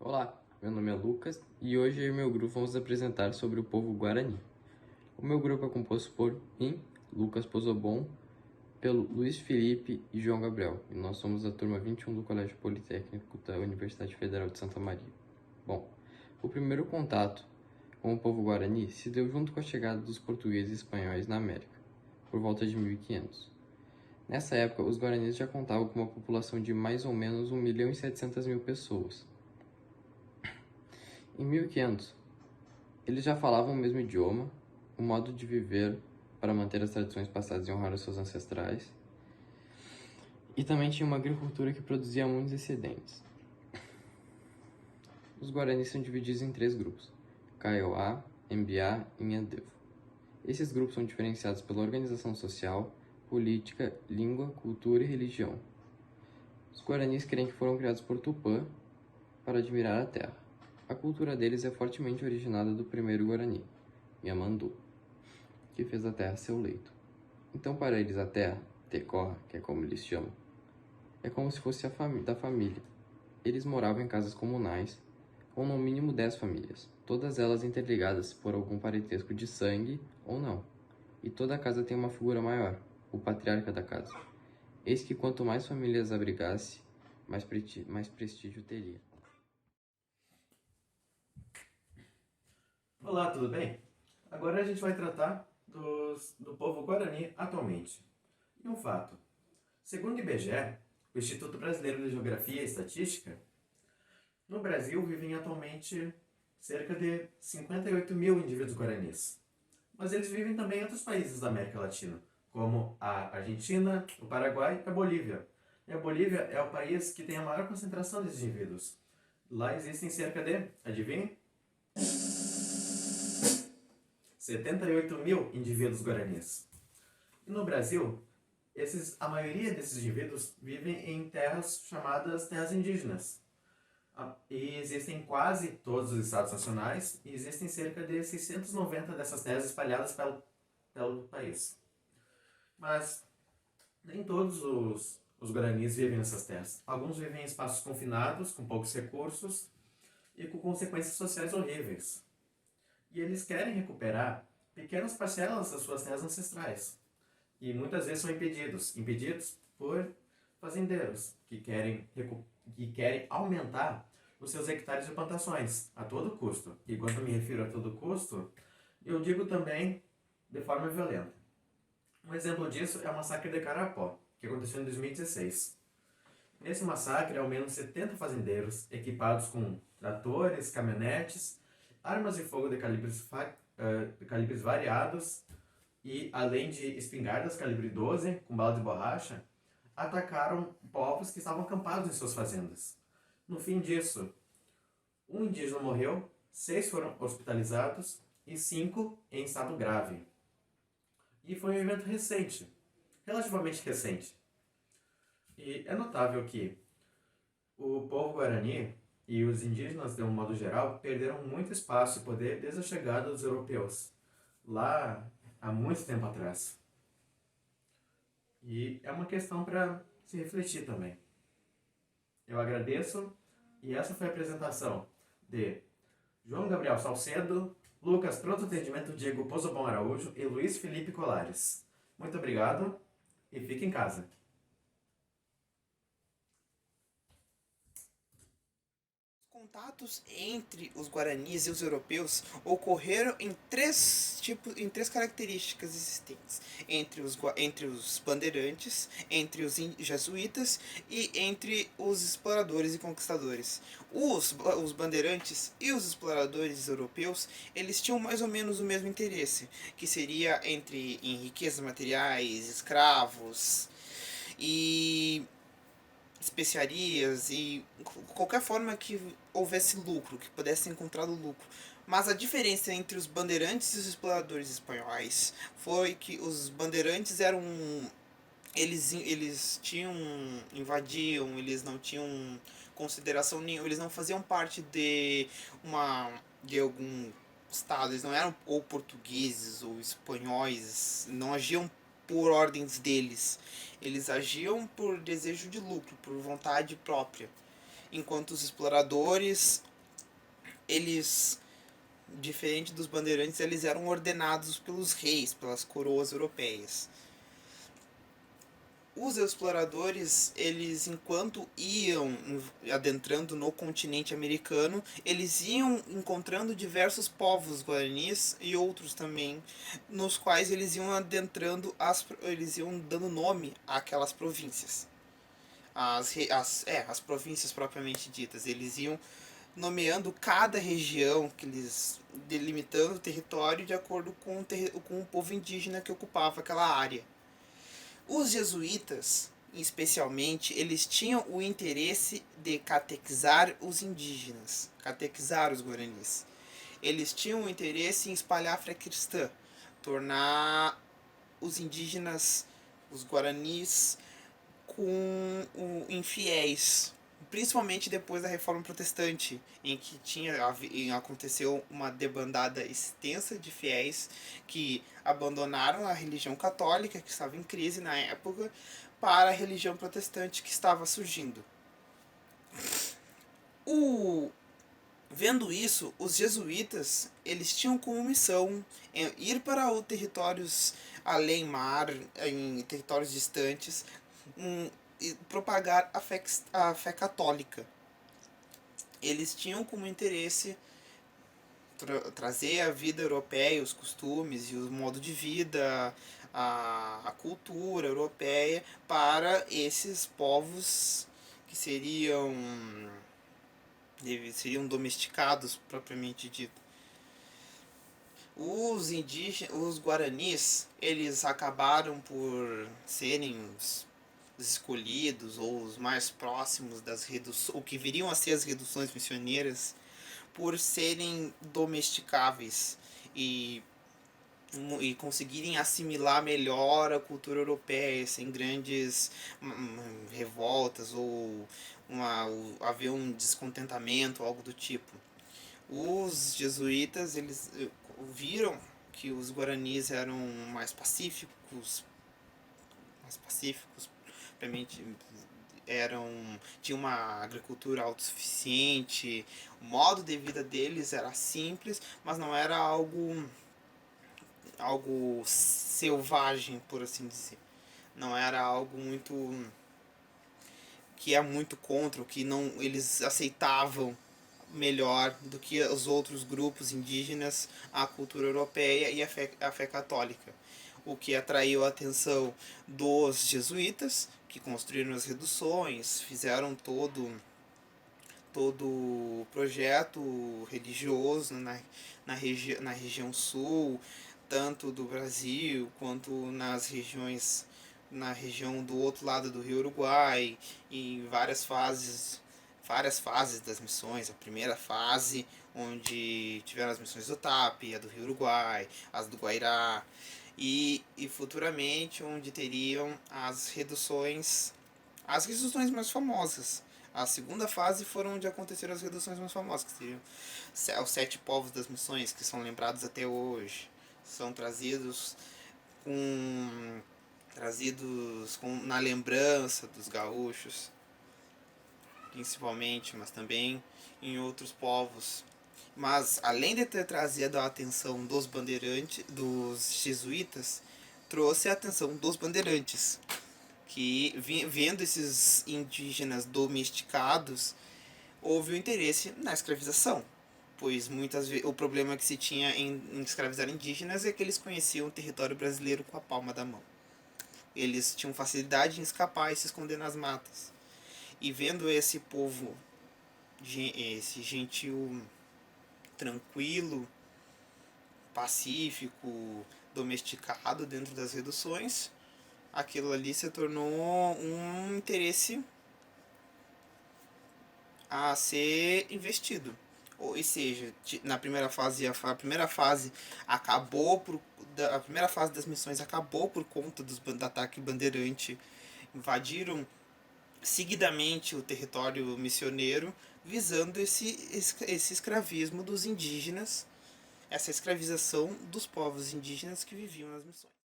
Olá, meu nome é Lucas e hoje eu e meu grupo vamos apresentar sobre o povo Guarani. O meu grupo é composto por mim, Lucas Pozobon, pelo Luiz Felipe e João Gabriel, e nós somos da turma 21 do Colégio Politécnico da Universidade Federal de Santa Maria. Bom, o primeiro contato com o povo Guarani se deu junto com a chegada dos portugueses e espanhóis na América, por volta de 1500. Nessa época, os guaranis já contavam com uma população de mais ou menos 1.700.000 pessoas. Em 1500, eles já falavam o mesmo idioma, o modo de viver para manter as tradições passadas e honrar os seus ancestrais, e também tinha uma agricultura que produzia muitos excedentes. Os guaranis são divididos em 3 grupos: Kaiowá, Embiá e Nhandevo. Esses grupos são diferenciados pela organização social, política, língua, cultura e religião. Os guaranis creem que foram criados por Tupã para admirar a terra. A cultura deles é fortemente originada do primeiro Guarani, Yamandu, que fez da terra seu leito. Então, para eles, a terra, Tecorra, que é como eles chamam, é como se fosse da família. Eles moravam em casas comunais, com no mínimo 10 famílias, todas elas interligadas por algum parentesco de sangue ou não. E toda casa tem uma figura maior, o patriarca da casa. Eis que quanto mais famílias abrigasse, mais prestígio teria. Olá, tudo bem? Agora a gente vai tratar do povo Guarani atualmente. E um fato: segundo o IBGE, o Instituto Brasileiro de Geografia e Estatística, no Brasil vivem atualmente cerca de 58 mil indivíduos guaranis. Mas eles vivem também em outros países da América Latina, como a Argentina, o Paraguai e a Bolívia. E a Bolívia é o país que tem a maior concentração desses indivíduos. Lá existem cerca de, adivinhe? 78 mil indivíduos guaranis. E no Brasil, a maioria desses indivíduos vivem em terras chamadas terras indígenas. E existem quase todos os estados nacionais e existem cerca de 690 dessas terras espalhadas pelo país. Mas nem todos os guaranis vivem nessas terras. Alguns vivem em espaços confinados, com poucos recursos e com consequências sociais horríveis. E eles querem recuperar pequenas parcelas das suas terras ancestrais. E muitas vezes são impedidos por fazendeiros que querem aumentar os seus hectares de plantações a todo custo. E quando me refiro a todo custo, eu digo também de forma violenta. Um exemplo disso é o massacre de Carapó, que aconteceu em 2016. Nesse massacre, ao menos 70 fazendeiros, equipados com tratores, caminhonetes, armas de fogo de calibres variados e, além de espingardas calibre 12 com bala de borracha, atacaram povos que estavam acampados em suas fazendas. No fim disso, um indígena morreu, 6 foram hospitalizados e 5 em estado grave. E foi um evento recente, relativamente recente. E é notável que o povo guarani e os indígenas, de um modo geral, perderam muito espaço e poder desde a chegada dos europeus, lá há muito tempo atrás. E é uma questão para se refletir também. Eu agradeço e essa foi a apresentação de João Gabriel Salcedo, Lucas Pronto Atendimento Diego Pozobon Araújo e Luiz Felipe Colares. Muito obrigado e fique em casa. Contatos entre os guaranis e os europeus ocorreram em três características existentes: entre os bandeirantes, entre os jesuítas e entre os exploradores e conquistadores. Os bandeirantes e os exploradores europeus, eles tinham mais ou menos o mesmo interesse, que seria em riquezas materiais, escravos e especiarias e qualquer forma que houvesse lucro, que pudesse ser encontrado lucro. Mas a diferença entre os bandeirantes e os exploradores espanhóis foi que os bandeirantes eram eles tinham invadiam, eles não tinham consideração nenhuma, eles não faziam parte de algum estado, eles não eram ou portugueses ou espanhóis, não agiam por ordens deles. Eles agiam por desejo de lucro, por vontade própria. Enquanto os exploradores eles, diferente dos bandeirantes, eles eram ordenados pelos reis, pelas coroas europeias. Os exploradores, eles, enquanto iam adentrando no continente americano, eles iam encontrando diversos povos guaranis e outros também, nos quais eles iam adentrando, eles iam dando nome àquelas províncias. As províncias propriamente ditas, eles iam nomeando cada região, que eles delimitando o território de acordo com o povo indígena que ocupava aquela área. Os jesuítas, especialmente, eles tinham o interesse de catequizar os indígenas, catequizar os guaranis. Eles tinham o interesse em espalhar a fé cristã, tornar os indígenas, os guaranis, infiéis, principalmente depois da Reforma Protestante, em que aconteceu uma debandada extensa de fiéis que abandonaram a religião católica, que estava em crise na época, para a religião protestante que estava surgindo. Vendo isso, os jesuítas, eles tinham como missão ir para os territórios além mar, em territórios distantes, e propagar a fé católica. Eles tinham como interesse trazer a vida europeia, os costumes e o modo de vida, a cultura europeia para esses povos que seriam domesticados, propriamente dito. Os guaranis, eles acabaram por serem os escolhidos ou os mais próximos o que viriam a ser as reduções missioneiras, por serem domesticáveis e conseguirem assimilar melhor a cultura europeia sem grandes revoltas ou haver um descontentamento, algo do tipo. Os jesuítas, eles viram que os guaranis eram mais pacíficos, realmente tinha uma agricultura autossuficiente, o modo de vida deles era simples, mas não era algo selvagem, por assim dizer. Não era algo que é muito contra, o que não eles aceitavam melhor do que os outros grupos indígenas, a cultura europeia e a fé católica. O que atraiu a atenção dos jesuítas, que construíram as reduções, fizeram todo o projeto religioso na região sul, tanto do Brasil quanto na região do outro lado do Rio Uruguai, em várias fases das missões. A primeira fase, onde tiveram as missões do TAP, a do Rio Uruguai, as do Guairá, e futuramente onde teriam as reduções mais famosas. A segunda fase foram onde aconteceram as reduções mais famosas, que seriam os 7 povos das missões, que são lembrados até hoje. São trazidos na lembrança dos gaúchos, principalmente, mas também em outros povos. Mas, além de ter trazido a atenção dos jesuítas, trouxe a atenção dos bandeirantes, que, vendo esses indígenas domesticados, houve o interesse na escravização, pois muitas vezes o problema que se tinha em escravizar indígenas é que eles conheciam o território brasileiro com a palma da mão. Eles tinham facilidade em escapar e se esconder nas matas. E vendo esse povo, esse gentil tranquilo, pacífico, domesticado dentro das reduções, aquilo ali se tornou um interesse a ser investido. Ou seja, na primeira fase, a primeira fase das missões acabou por conta do ataque bandeirante. Invadiram seguidamente o território missioneiro, visando esse escravismo dos indígenas, essa escravização dos povos indígenas que viviam nas missões.